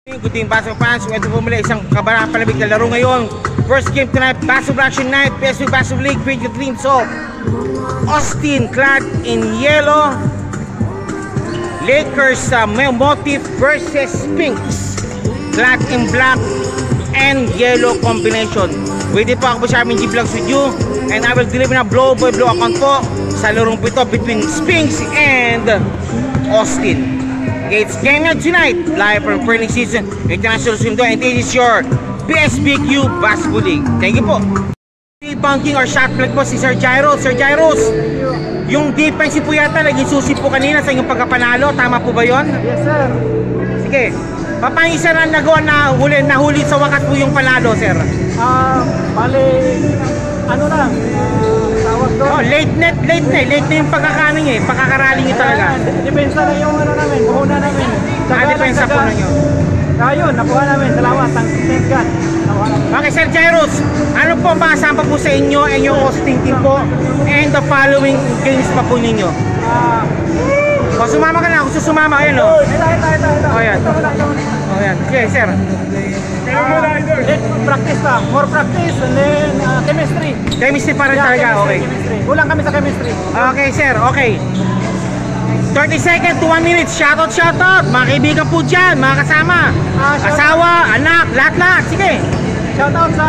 Good team Basketball fans, ito po mula isang kabarang-palabig na laro ngayon. First game tonight, Basketball Action Night, PSV Basketball League, featuring teams of Austin clad in yellow, Lakers motif versus Sphinx clad in black and yellow combination. Pwede po ako po sa aming G-Vlogs with you, and I will deliver na blow-by-blow account po sa larong po ito between Sphinx and Austin. Okay, it's game night tonight, live from Perling Season International Swim, and this is your PSBQ Basketball League. Thank you po. Bunking or shot flag po si Sir Gyros. Sir Gyros, yung defensive po yata naging susi po kanina sa inyong pagkapanalo, tama po ba yon? Yes sir. Sige, paano sir ang nagawa na nahuli sa wakas po yung panalo, sir? Bale, ano lang, tawag doon. Oh, late na yung pagkakaning pagkakaraling nyo talaga. Depensa na yung ano namin, puhuna namin. Depensa po ninyo. Ayun, nakuha namin, salamat, thank God. Okay, Sir Gyros, ano po ang pasama po sa inyo and yung Austin team po and the following games pa po ninyo? O, sumama ka na, gusto sumama, ayun o. Ito. O, yan. O, yan. Okay, sir. Practice pa, more practice, and then chemistry. Chemistry pa rin talaga, okay. Kulang kami sa chemistry. Okay, sir, okay. 30 seconds to 1 minute, shoutout. Mga kaibigan po dyan, mga kasama, asawa, anak, lahat. Sige. Shoutout sa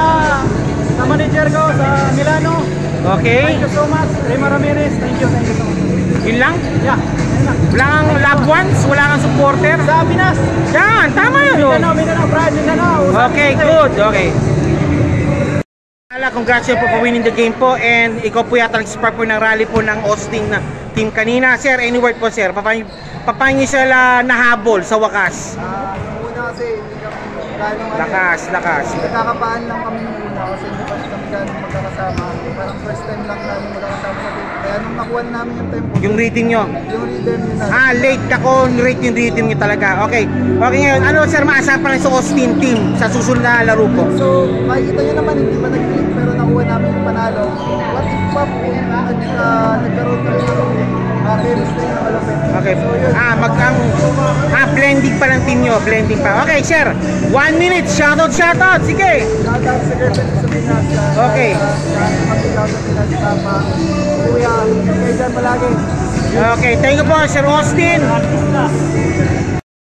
manager ko sa Milano. Okay. Thank you so much, Rema Ramirez. Thank you so much. Yun lang? Yeah, yun lang. Wala kang loved ones? Wala kang supporter? Sa Pinas. Yan, tama yun. Mindanao, Brad, Mindanao. Okay, good, okay. Congratulations po for winning the game po, and ikaw po yata nag-spark po ng rally po ng Austin na team kanina. Sir, any word po sir? Paano nyo sila nahabol sa wakas? Una kasi hindi kami gano'ng Lakas. nagkakapaan lang kami nung una kasi hindi pa kami gano'ng magkakasama. Parang first time lang namin magkakasama sa team. Kaya nung nakuha namin yung tempo, Yung rhythm nyo? yung rhythm nila. Late ako, rate yung rhythm nyo talaga. Okay, ngayon, ano sir maasapan sa Austin team sa susunod na laro po? So, makikita nyo naman hindi pa nag-click pero nakuha namin yung panalo. What if pa po nagkaroon kami ng chemistry na malapit. Okay. So, yun. Blending pa ng team nyo, blending pa. Okay, sir. 1 minute, shoutout. Sige. Shoutout sa girlfriend sa Pinas. Okay. Mag-ikaw sa Pinas, tama. Kuya, kayo dyan palagi. Okay, thank you po, Sir Austin.